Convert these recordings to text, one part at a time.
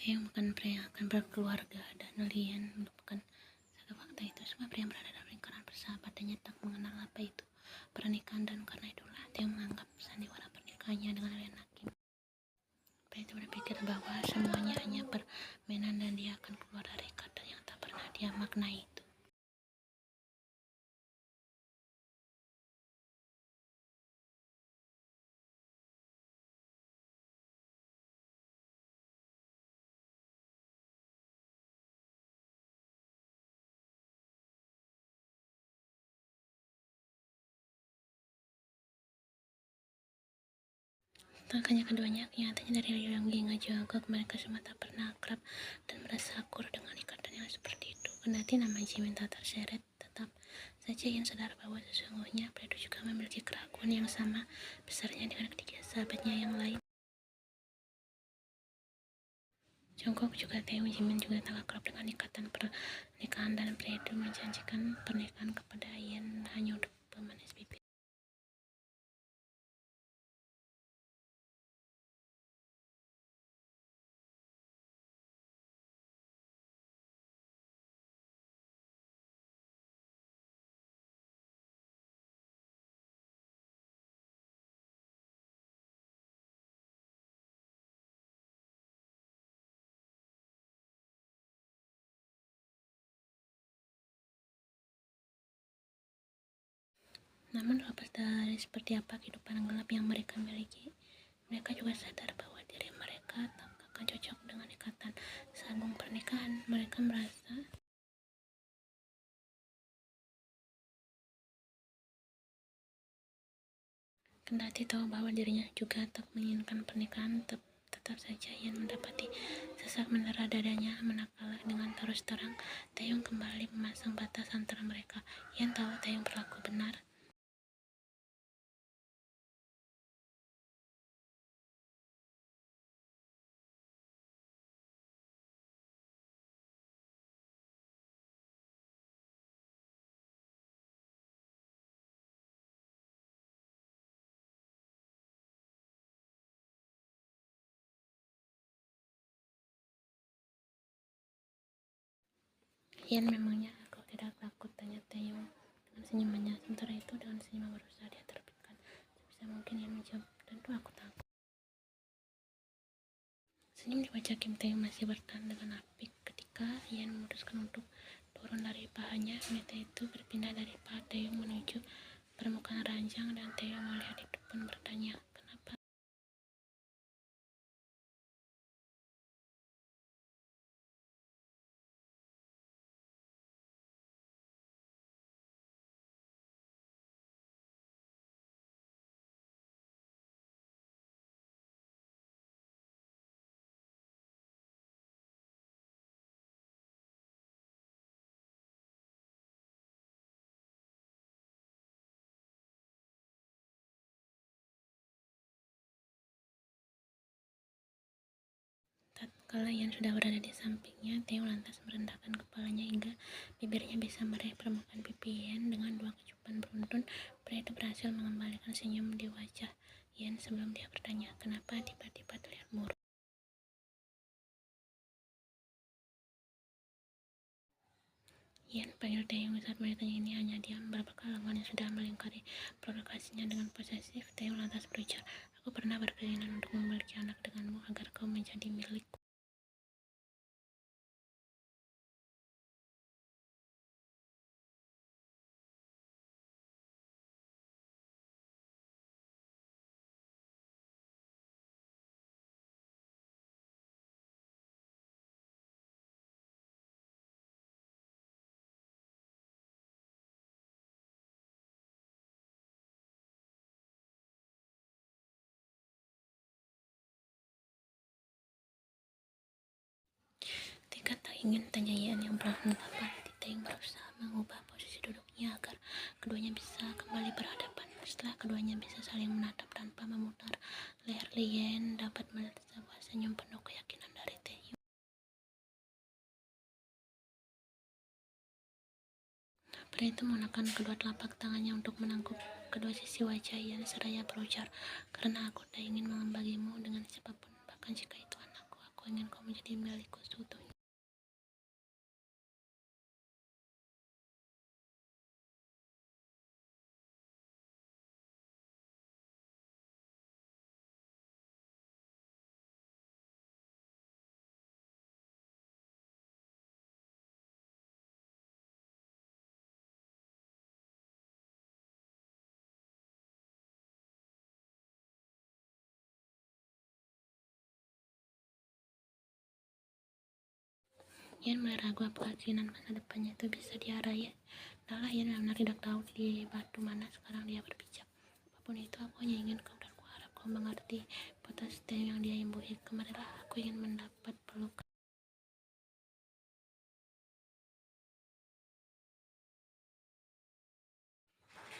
Taeyong bukan pria yang akan berkeluarga, dan Lien melupakan segala fakta itu. Semua pria yang berada dalam lingkaran persahabatannya tak mengenal apa itu pernikahan, dan karena itulah Taeyong menganggap sandiwara pernikahannya dengan Lien Hakim. Pria itu berpikir bahwa semuanya hanya permainan dan dia akan keluar dari ikatan yang tak pernah dia maknai itu. Tak hanya keduanya, kenyataannya dari Liu hingga Jungkook, mereka semua tak pernah akrab dan merasa akur dengan ikatan yang seperti itu. Kendati nama Jimin tak terseret, tetap saja Yen sadar bahwa sesungguhnya pria itu juga memiliki keraguan yang sama besarnya dengan ketiga sahabatnya yang lain. Jungkook juga tahu Jimin juga tak akrab dengan ikatan pernikahan, dan pria itu menjanjikan pernikahan kepada Yen hanya untuk pemanis bibir. Namun lepas dari seperti apa kehidupan gelap yang mereka miliki, mereka juga sadar bahwa diri mereka tak akan cocok dengan ikatan sambung pernikahan. Mereka merasa kendati tahu bahwa dirinya juga tak menginginkan pernikahan, tetap saja Yen mendapati sesak mendera dadanya manakala dengan terus terang Taeyong kembali memasang batas antara mereka. Yen tahu Taeyong berlaku benar. Yen, memangnya kau tidak takut? Tanya Taeyong dengan senyumannya. Sementara itu dengan senyum berusaha dia terbitkan sebisa mungkin. Yen menjawab, tentu aku takut. Senyum di wajah Kim Taeyong masih bertahan dengan apik ketika Yen memutuskan untuk turun dari pahanya. Mata itu berpindah dari paha Taeyong menuju permukaan ranjang, dan Taeyong melihat itu pun bertanya, kenapa? Tatkala Yen sudah berada di sampingnya, Taeyong lantas merendahkan kepalanya hingga bibirnya bisa meraih permukaan pipi Yen. Dengan dua kecupan beruntun, pria itu berhasil mengembalikan senyum di wajah Yen sebelum dia bertanya, kenapa tiba-tiba terlihat murung? Yen panggil Taeyong. Saat meritanya ini hanya diam beberapa lengannya sudah melingkari provokasinya dengan posesif. Taeyong lantas berujar, aku pernah berkeinginan untuk memiliki anak denganmu agar kau menjadi milikku. Tika tak ingin tanya Yen yang berhadapan hati. Taeyong berusaha mengubah posisi duduknya agar keduanya bisa kembali berhadapan. Setelah keduanya bisa saling menatap tanpa memutar leher, Yen dapat melihat sebuah senyum penuh keyakinan dari Taeyong. Pria itu menggunakan kedua telapak tangannya untuk menangkup kedua sisi wajah Yen seraya berujar, karena aku tak ingin membagimu dengan siapapun, bahkan jika itu anakku. Aku Aku ingin kau menjadi milikku seutuhnya. Ian mulai ragu apakah keinginan masa depannya itu bisa diarai. Adalah Ian benar-benar tidak tahu di batu mana sekarang dia berpijak. Apapun itu, aku hanya ingin kau dan ku harap kau mengerti. Potas Taeyong yang dia imbui. Kemarilah, aku ingin mendapat pelukan.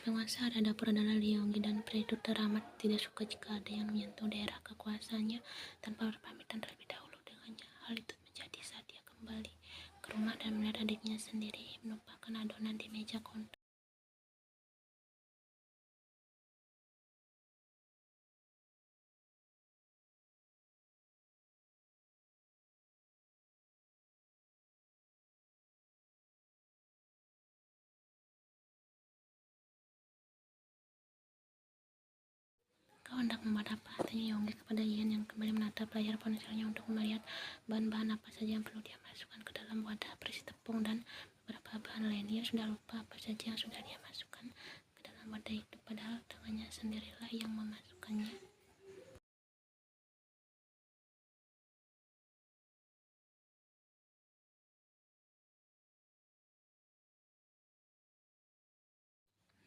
Penguasa ada dapur adalah Lionggi dan pria itu teramat tidak suka jika ada yang menyentuh daerah kekuasaannya tanpa berpamitan terlebih dahulu dengannya. Hal itu menjadi saat dia kembali ke rumah dan melihat adiknya sendiri menumpahkan adonan di meja konter. Kau hendak membuat apa? Tanya Yonggi kepada Ian yang kembali menatap layar ponselnya untuk melihat bahan-bahan apa saja yang perlu dia masukkan ke dalam wadah berisi tepung dan beberapa bahan lain. Ia sudah lupa apa saja yang sudah dia masukkan ke dalam wadah itu, padahal tangannya sendirilah yang memasukkannya.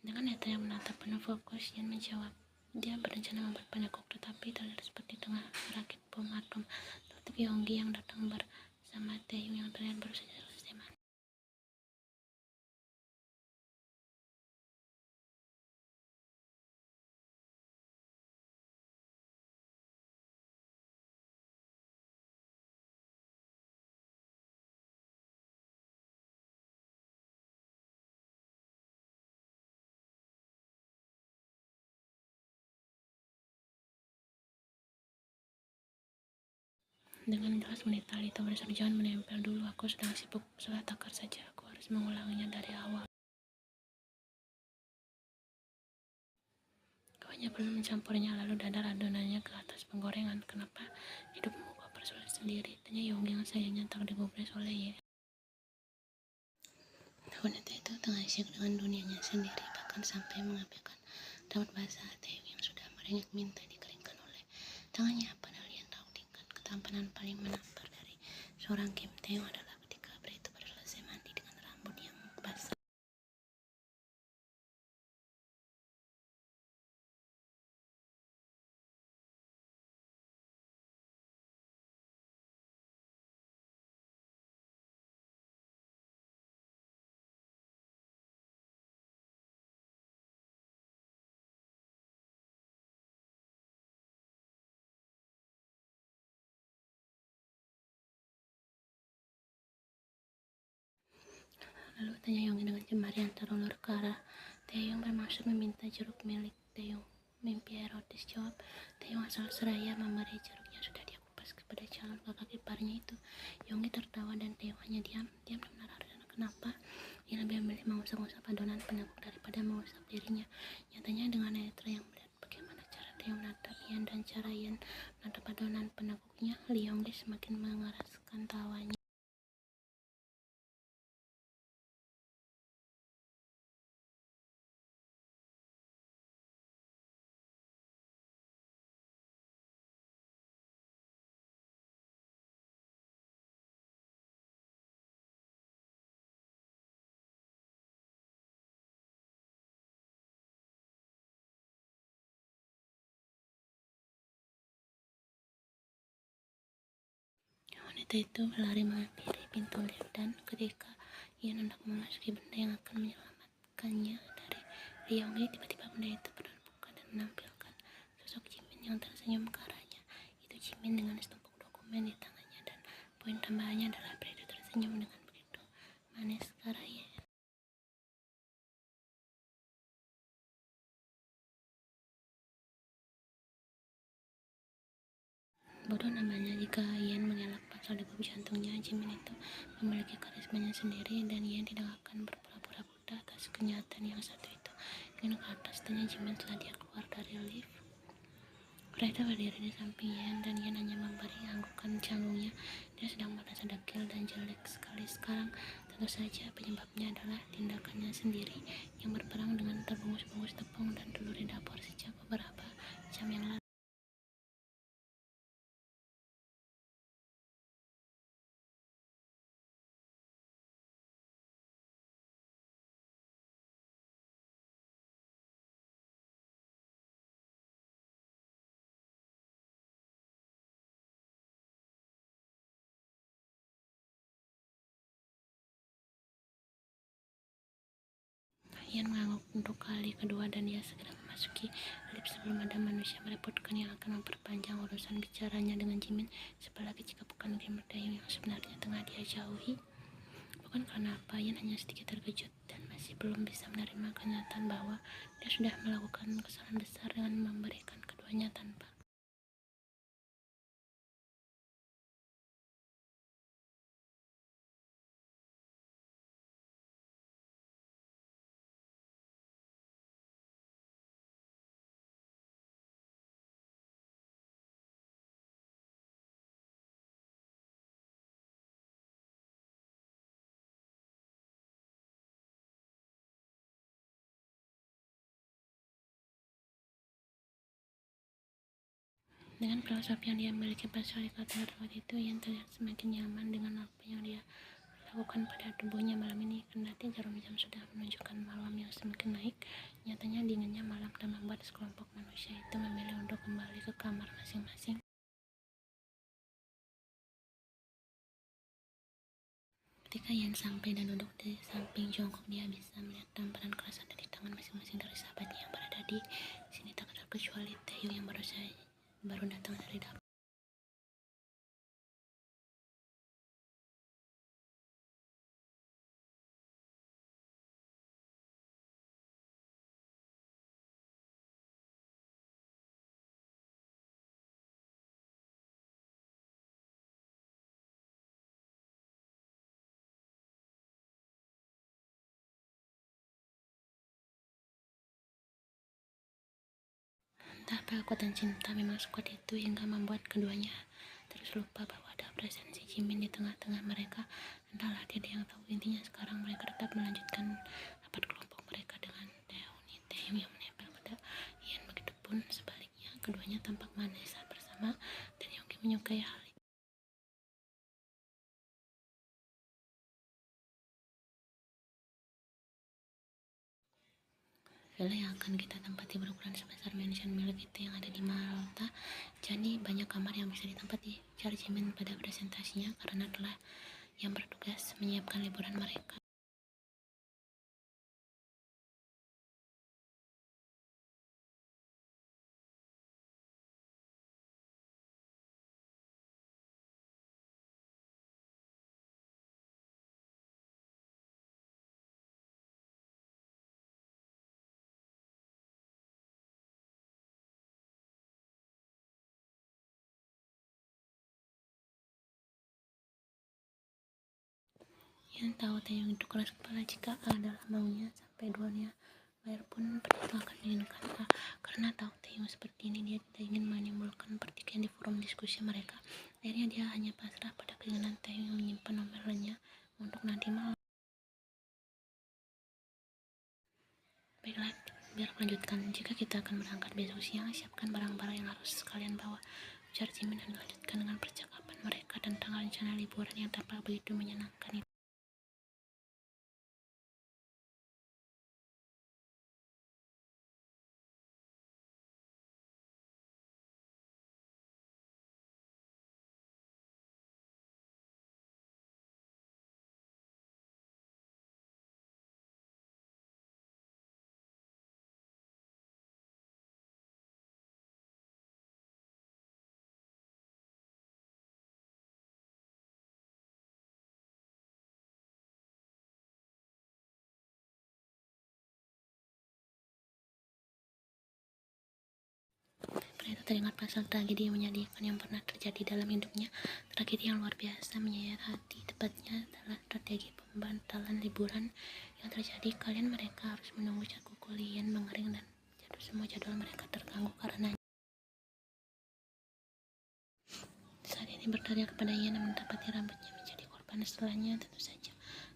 Dengan mata yang menatap penuh fokus, Ian menjawab. Dia berencana membuat penekuk, tetapi terlihat seperti tengah merakit bom atom. Tetapi Yonggi yang datang bersama Taeyong yang terlihat baru saja selesai mandi. Dengan jelas menita itu bersama, jangan menempel dulu, aku sedang sibuk salah takar saja, aku harus mengulanginya dari awal. Kau hanya perlu mencampurnya lalu dadar adonannya ke atas penggorengan. Kenapa hidupmu kau persulit sendiri? Tanya Yonggi yang sayangnya tak digubris oleh Ye. Wanita itu tengah asyik dengan dunianya sendiri, bahkan sampai mengabaikan dapat bahasa Taeyong yang sudah merengek minta dikeringkan oleh tangannya. Padahal Ian tahu tingkat ketampanan paling menampar dari seorang Kim Taeyong adalah ketika pria itu baru selesai mandi dengan rambut yang basah. Lalu tanya Yonggi dengan cemarian terulur ke arah Taeyong bermaksud meminta jeruk milik Taeyong. Mimpi erotis, jawab Taeyong asal seraya memberi jeruk yang sudah dia kupas kepada calon kakak iparnya itu. Yonggi tertawa dan Taeyong hanya diam dan menaruh. Kenapa ia lebih memilih mengusap-usap adonan penekuk daripada mengusap dirinya? Nyatanya dengan netra yang melihat bagaimana cara Taeyong menatap Ian dan cara Ian menatap adonan penekuknya, Yonggi semakin mengeraskan tawanya. Wanita itu berlari menghampiri pintu lift dan ketika ia hendak memasuki benda yang akan menyelamatkannya dari Yonggi, tiba-tiba benda itu berbuka dan menampilkan sosok Jimin yang tersenyum ke arahnya. Itu Jimin dengan setumpuk dokumen di tangannya, dan poin tambahannya adalah pria itu tersenyum dengan begitu manis ke arahnya. Bodoh namanya jika Ian mengelak pasal degup jantungnya. Jimin itu memiliki karismanya sendiri dan Ian tidak akan berpura-pura buta atas kenyataan yang satu itu. Ingin ke atas, tanya Jimin setelah dia keluar dari lift. Freda berdiri di samping Ian dan Ian hanya memberi anggukan canggungnya. Dia sedang merasa dekil dan jelek sekali sekarang. Tentu saja penyebabnya adalah tindakannya sendiri yang berperang dengan terbungkus-bungkus tepung dan telur di dapur sejak beberapa jam yang lalu. Ian mengangguk untuk kali kedua dan dia segera memasuki lift sebelum ada manusia merepotkan yang akan memperpanjang urusan bicaranya dengan Jimin. Siapa lagi jika bukan gamer Taehyung yang sebenarnya tengah dia jauhi. Bukan karena apa, Ian hanya sedikit terkejut dan masih belum bisa menerima kenyataan bahwa dia sudah melakukan kesalahan besar dengan memberikan keduanya tanpa dengan filosofi yang dia miliki pasal kata waktu itu. Ian terlihat semakin nyaman dengan apa yang dia lakukan pada tubuhnya malam ini. Kendati jarum jam sudah menunjukkan malam yang semakin naik, nyatanya dinginnya malam dan membuat sekelompok manusia itu memilih untuk kembali ke kamar masing-masing. Ketika Ian sampai dan duduk di samping jongkok, dia bisa melihat tamparan keras ada di tangan masing-masing dari sahabatnya yang berada di sini, tak terkecuali Taehyung yang baru datang dari dapur. Entah apa kekuatan cinta memang sekuat itu hingga membuat keduanya terus lupa bahwa ada presensi Jimin di tengah-tengah mereka. Entahlah, tidak yang tahu. Intinya sekarang mereka tetap melanjutkan rapat kelompok mereka dengan Taehyung yang menempel pada Ian. Begitupun sebaliknya, keduanya tampak manis saat bersama dan Yoongi menyukai hal itu. Villa yang akan kita tempati berukuran sebesar mansion milik itu yang ada di Malta. Jadi banyak kamar yang bisa ditempati, ujar Jimin pada presentasinya, karena telah yang bertugas menyiapkan liburan mereka. Ian tahu Taehyung itu keras kepala jika adalah maunya, sampai dunia bayar pun itu akan menginginkan karena tahu Taehyung seperti ini, dia tidak ingin menimbulkan pertikaian di forum diskusi mereka. Akhirnya dia hanya pasrah pada keinginan Taehyung yang menyimpan nomornya untuk nanti malam. Baiklah, biar melanjutkan. Jika kita akan berangkat besok siang, siapkan barang-barang yang harus sekalian bawa, ujar Jimin dan melanjutkan dengan percakapan mereka tentang rencana liburan yang tampak begitu menyenangkan itu. teringat pasal tragedi yang menyedihkan yang pernah terjadi dalam hidupnya. Tragedi yang luar biasa menyayat hati. Tepatnya adalah strategi pembatalan liburan yang terjadi. Kalian mereka harus menunggu cat kuku Lian mengering dan semua jadwal mereka terganggu karena saat ini berteriak kepada Ian namun dapati rambutnya menjadi korban. Setelahnya tentu saja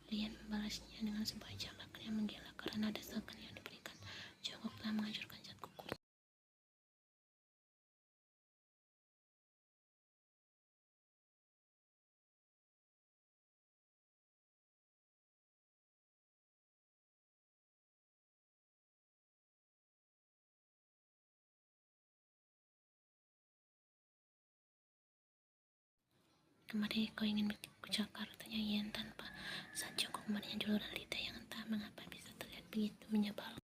Lian membalasnya dengan sebuah jabakan yang menggila karena desakan yang diberikan. Jongkok telah menghancurkan cat kukunya. Kemari kau ingin kucakar, tanya Ian tanpa saat Jongkok memberinya juluran lidah yang entah mengapa bisa terlihat begitu menyebalkan.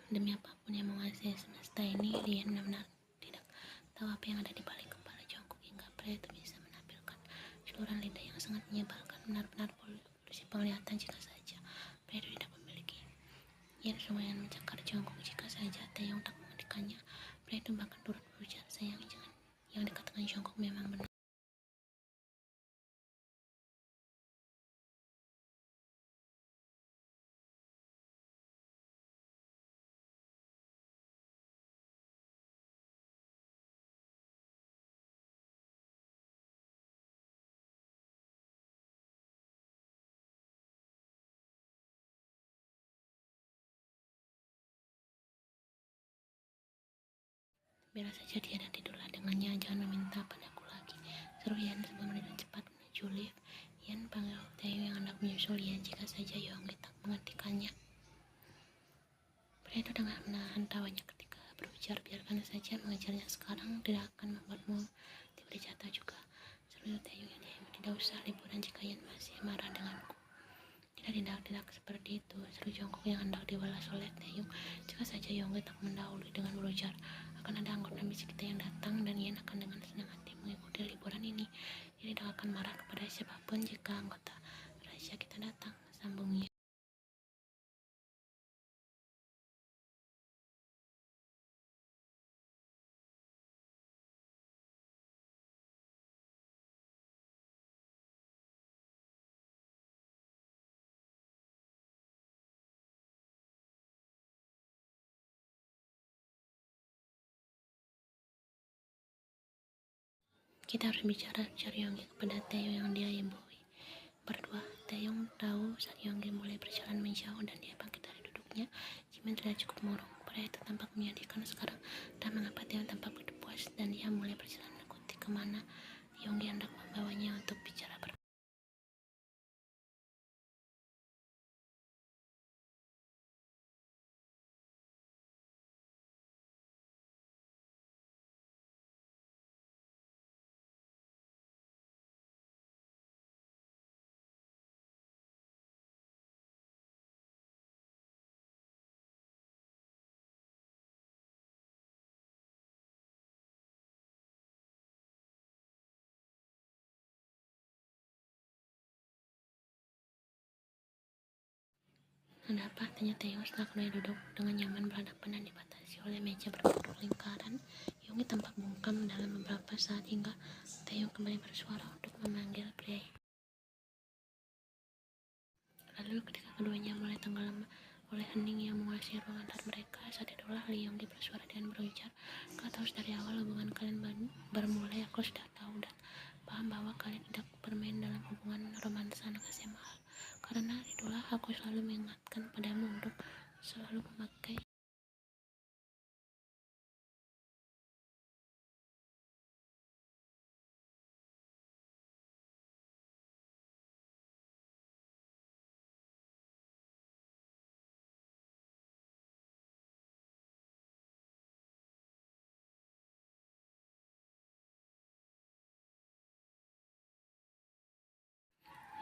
Demi apapun yang menguasai semesta ini, Lian benar-benar tidak tahu apa yang ada di balik kepala Jongkok hingga pria itu bisa menampilkan juluran lidah yang sangat menyebalkan. Benar-benar polusi penglihatan jika saja pria itu tidak memiliki. Ian lumayan mencakar Jongkok jika saja Taeyong tak menghentikannya. Pria itu bahkan turut berujar, sayang, jangan, yang dikatakan Jongkok memang benar. Biar saja dia dan tidurlah dengannya, jangan meminta padaku lagi, seru Ian sebelum berjalan cepat menuju lift. Ian panggil Taeyong yang hendak menyusul Ian jika saja Yoongi tak menghentikannya. Pria itu dengan menahan tawanya ketika berujar, biarkan saja mengejarnya sekarang, tidak akan membuatmu diberi jatah juga, seru Taeyong yang diam. Tidak usah liburan jika Ian masih marah denganku. Tidak seperti itu, seru Jongkok yang hendak dibalas oleh Taeyong jika saja Yoongi tak mendahului dengan berujar, akan ada anggota misi kita yang datang dan Ian akan dengan senang hati mengikuti liburan ini. Dia tidak akan marah kepada siapapun jika anggota rahasia kita datang, sambungnya. Kita harus bicara Yoongi kepada Taeyong yang dia imbui. Berdua, Taeyong tahu saat Yoongi mulai berjalan menjauh dan dia bangkit dari duduknya. Jimin terlihat cukup murung. Pria itu tampak menyedihkan sekarang, dan mengapa Taeyong tampak begitu puas dan dia mulai berjalan mengikuti kemana Yoongi hendak membawanya untuk bicara berdua. Ada apa? Tanya Taeyong setelah keduanya duduk dengan nyaman berhadapan dan dibatasi oleh meja berbentuk lingkaran. Yoongi tampak bungkam dalam beberapa saat hingga Taeyong kembali bersuara untuk memanggil pria. Lalu ketika keduanya mulai tenggelam oleh hening yang menguasai ruang antara mereka, saat itulah Yoongi bersuara dengan berujar, kau tahu dari awal hubungan kalian bermulai, aku sudah tahu dan paham bahwa kalian tidak bermain dalam hubungan romansa anak SMA. Karena itulah aku selalu mengingatkan padamu untuk selalu memakai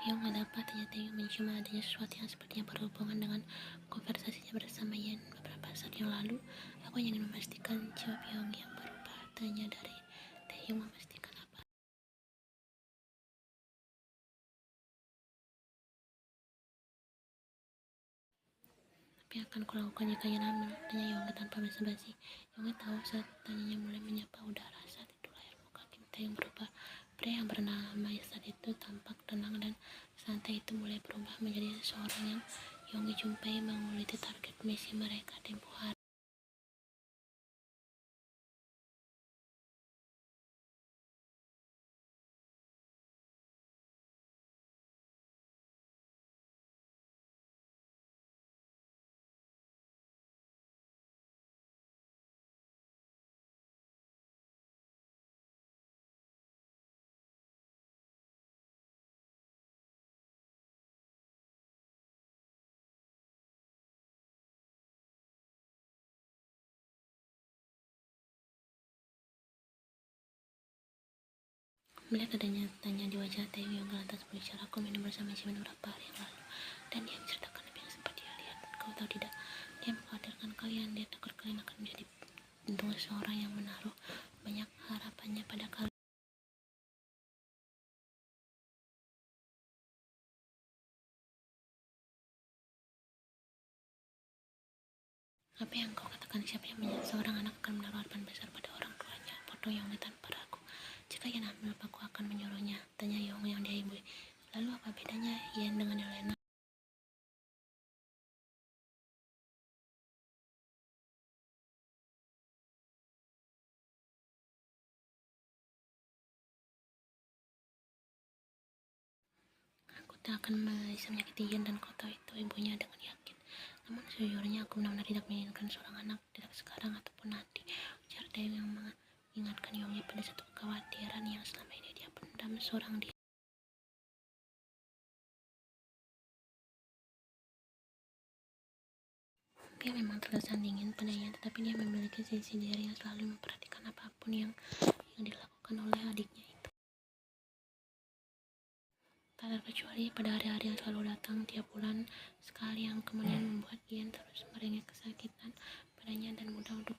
Yang ada apa? Tanya Taeyong mencium adanya sesuatu yang sepertinya berhubungan dengan konversasinya bersama Ian beberapa saat yang lalu. Aku ingin memastikan, jawab Yoongi yang berubah. Tanya dari Taeyong, memastikan apa? Apa yang akan kulakukan jika Yan hamil? Tanya Yonggi tanpa basa-basi. Yonggi tahu saat tanyanya mulai menyapa udara. Saat itu layar muka Kim Tae-hyung berubah. Pria yang bernama saat itu tampak tenang dan santai itu mulai berubah menjadi seseorang yang Yonggi jumpai menguliti target misi mereka tempo hari. Melihat adanya tanya di wajah Tae-hyung, Yonggi lantas berbicara, aku minum bersama Jimin beberapa hari yang lalu dan dia menceritakan apa yang sempat dia lihat. Kau tahu tidak, dia mengkhawatirkan kalian. Dia takut kalian akan menjadi bentuk seseorang yang menaruh banyak harapannya pada kalian. Apa yang kau katakan? Siapa yang menyangka seorang anak akan menaruh harapan besar pada orang tuanya? Potong Yonggi tanpa ragu. Jika Yan hamil, aku akan menyuruhnya. Tanya Yong yang dia ibu. Lalu apa bedanya Yan dengan Elena? Aku tak akan bisa menyakiti Yan dan kau tahu itu, ibunya dengan yakin. Namun sejujurnya aku benar-benar tidak menginginkan seorang anak, tidak sekarang ataupun nanti. Ujar Tae yang mengingatkan Yonggi pada satu kekhawatiran yang selama ini dia pendam seorang diri. Dia memang terkesan dingin padanya, tetapi dia memiliki sisi diri yang selalu memperhatikan apapun yang dilakukan oleh adiknya itu. Tak terkecuali pada hari-hari yang selalu datang tiap bulan sekali yang kemudian membuat Ian terus merengek kesakitan padanya dan mudah untuk